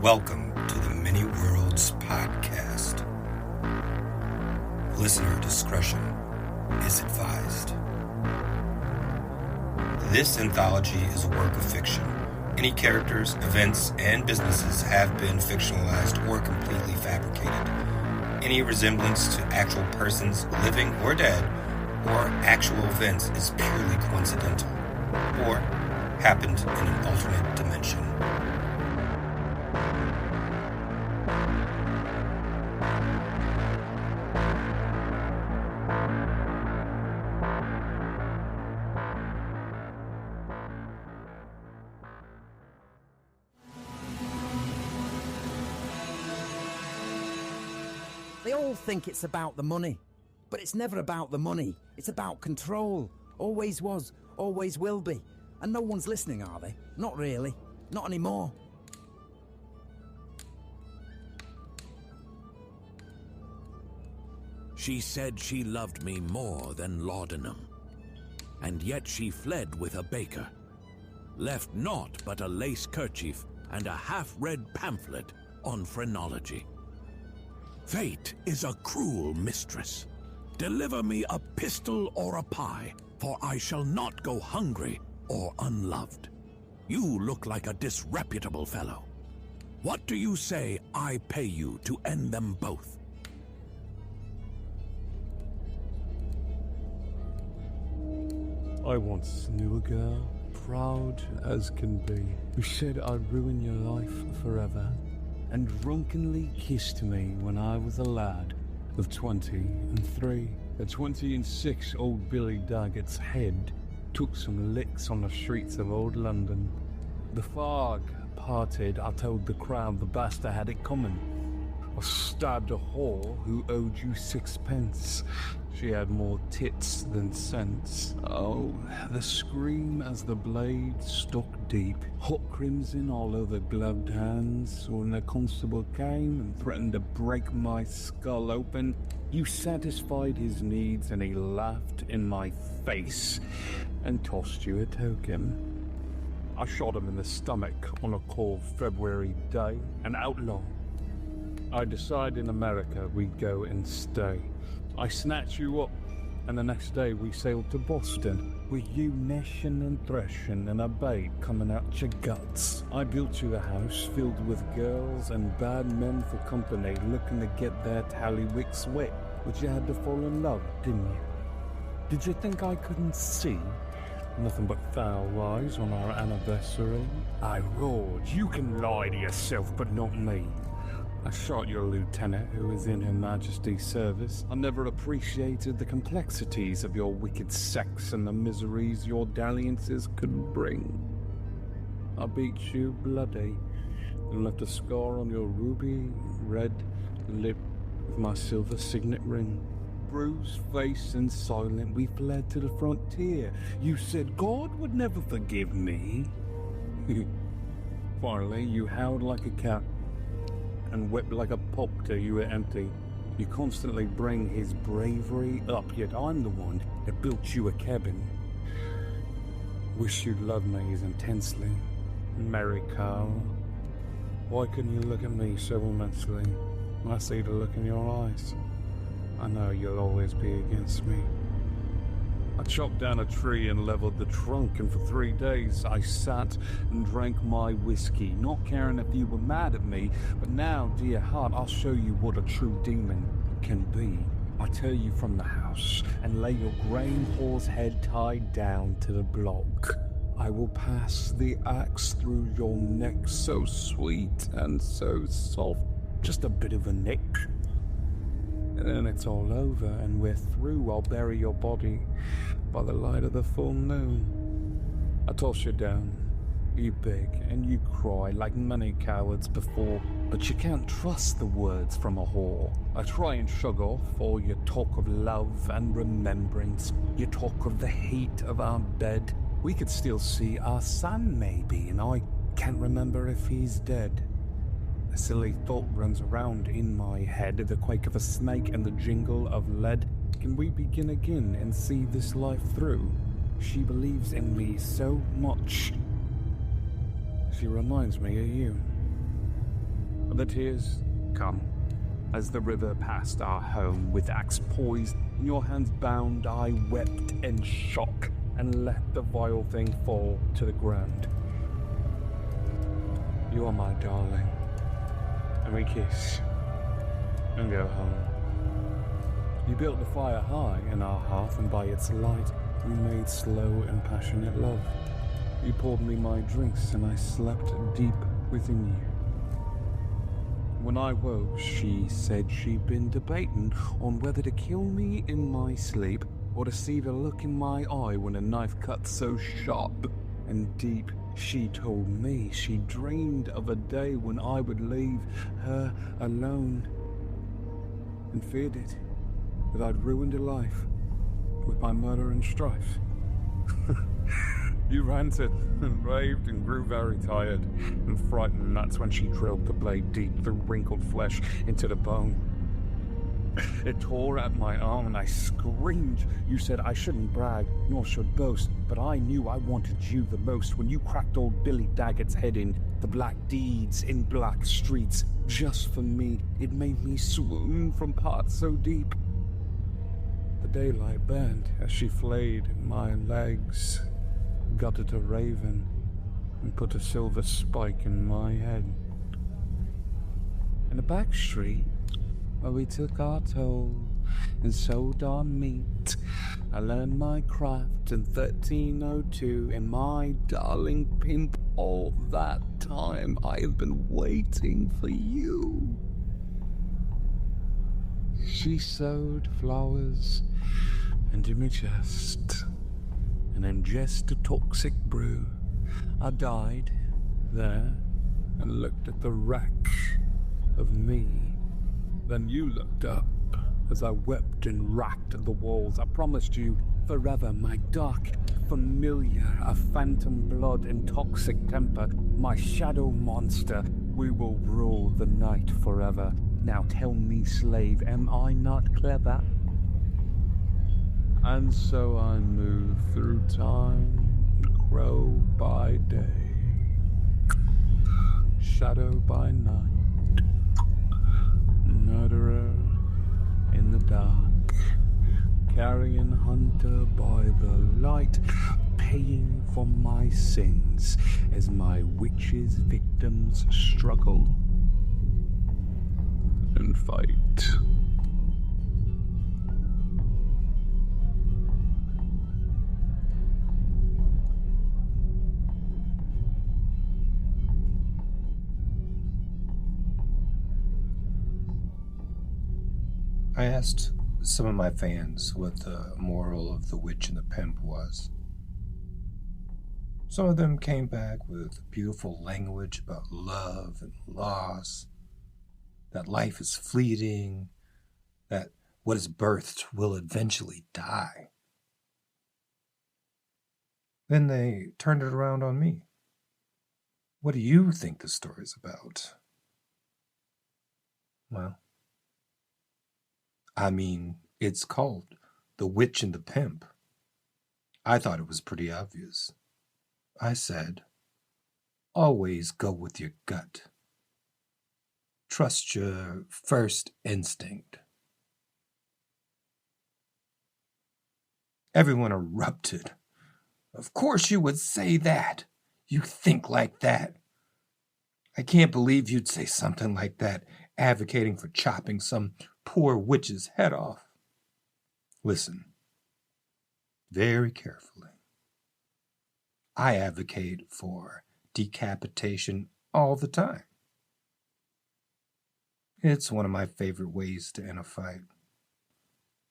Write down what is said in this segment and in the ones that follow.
Welcome to the Many Worlds Podcast. Listener discretion is advised. This anthology is a work of fiction. Any characters, events, and businesses have been fictionalized or completely fabricated. Any resemblance to actual persons, living or dead, or actual events is purely coincidental, or happened in an alternate dimension. They all think it's about the money, but it's never about the money. It's about control. Always was, always will be. And no one's listening, are they? Not really. Not anymore. She said she loved me more than laudanum, and yet she fled with a baker, left naught but a lace kerchief and a half-read pamphlet on phrenology. Fate is a cruel mistress. Deliver me a pistol or a pie, for I shall not go hungry or unloved. You look like a disreputable fellow. What do you say I pay you to end them both? I once knew a girl, proud as can be, who said I'd ruin your life forever, and drunkenly kissed me when I was a lad of 23. At 26, old Billy Daggett's head took some licks on the streets of old London. The fog parted. I told the crowd the bastard had it coming. I stabbed a whore who owed you 6 pence. She had more tits than sense. Oh, the scream as the blade stuck deep. Hot crimson all over gloved hands. When the constable came and threatened to break my skull open, you satisfied his needs and he laughed in my face and tossed you a token. I shot him in the stomach on a cold February day, an outlaw. I decided in America we'd go and stay. I snatched you up, and the next day we sailed to Boston, with you gnashing and threshing and a babe coming out your guts. I built you a house filled with girls and bad men for company, looking to get their tallywicks wet, but you had to fall in love, didn't you? Did you think I couldn't see? Nothing but foul lies on our anniversary. I roared, you can lie to yourself, but not me. I shot your lieutenant who was in Her Majesty's service. I never appreciated the complexities of your wicked sex and the miseries your dalliances could bring. I beat you bloody and left a scar on your ruby red lip with my silver signet ring. Bruised face and silent, we fled to the frontier. You said God would never forgive me. Finally, you howled like a cat and wept like a pop till you were empty. You constantly bring his bravery up, yet I'm the one that built you a cabin. Wish you'd loved me as intensely, Mary Carl. Why couldn't you look at me so immensely? I see the look in your eyes. I know you'll always be against me. I chopped down a tree and leveled the trunk, and for 3 days I sat and drank my whiskey, not caring if you were mad at me. But now, dear heart, I'll show you what a true demon can be. I tear you from the house and lay your greying whore's head tied down to the block. I will pass the axe through your neck, so sweet and so soft, just a bit of a nick. And then it's all over and we're through. I'll bury your body by the light of the full moon. I toss you down. You beg and you cry like many cowards before, but you can't trust the words from a whore. I try and shrug off all your talk of love and remembrance. You talk of the heat of our bed. We could still see our son maybe, and I can't remember if he's dead. A silly thought runs around in my head, the quake of a snake and the jingle of lead. Can we begin again and see this life through? She believes in me so much. She reminds me of you. The tears come as the river passed our home. With axe poised, in your hands bound, I wept in shock and let the vile thing fall to the ground. You are my darling, and we kiss and go home. You built the fire high in our hearth, and by its light we made slow and passionate love. You poured me my drinks, and I slept deep within you. When I woke, she said she'd been debating on whether to kill me in my sleep or to see the look in my eye when a knife cut so sharp and deep. She told me she dreamed of a day when I would leave her alone, and feared it, that I'd ruined her life with my murder and strife. You ranted and raved and grew very tired and frightened. That's when she drilled the blade deep through wrinkled flesh into the bone. It tore at my arm and I screamed. You said I shouldn't brag, nor should boast, but I knew I wanted you the most when you cracked old Billy Daggett's head in the black deeds in black streets. Just for me, it made me swoon from parts so deep. The daylight burned as she flayed my legs, gutted a raven, and put a silver spike in my head. In a back street, where we took our toll and sold our meat, I learned my craft in 1302, and my darling Pimp, all that time I have been waiting for you. She sewed flowers into my chest and ingest a toxic brew. I died there and looked at the wreck of me. Then you looked up as I wept and racked the walls. I promised you forever, my dark familiar, a phantom blood and toxic temper, my shadow monster. We will rule the night forever. Now tell me, slave, am I not clever? And so I move through time, grow by day, shadow by night, murderer in the dark, carrion hunter by the light, paying for my sins as my witches' victims struggle and fight. I asked some of my fans what the moral of The Witch and the Pimp was. Some of them came back with beautiful language about love and loss, that life is fleeting, that what is birthed will eventually die. Then they turned it around on me. What do you think the story's about? Well, I mean, it's called The Witch and the Pimp. I thought it was pretty obvious. I said, always go with your gut. Trust your first instinct. Everyone erupted. Of course you would say that. You think like that. I can't believe you'd say something like that, advocating for chopping some poor witch's head off. Listen, very carefully. I advocate for decapitation all the time. It's one of my favorite ways to end a fight.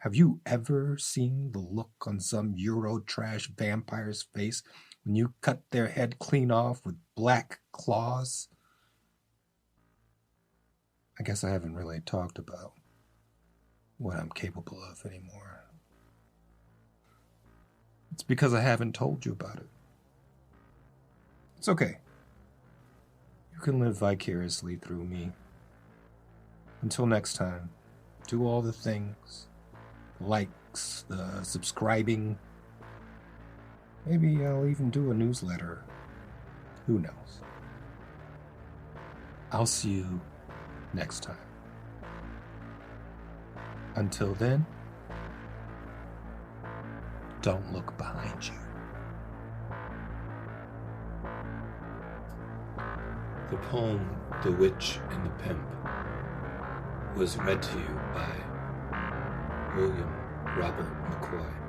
Have you ever seen the look on some Eurotrash vampire's face when you cut their head clean off with black claws? I guess I haven't really talked about what I'm capable of anymore. It's because I haven't told you about it. It's okay. You can live vicariously through me. Until next time, do all the things. Likes, the subscribing. Maybe I'll even do a newsletter. Who knows? I'll see you next time. Until then, don't look behind you. The poem, The Witch and the Pimp, was read to you by William Robert McCoy.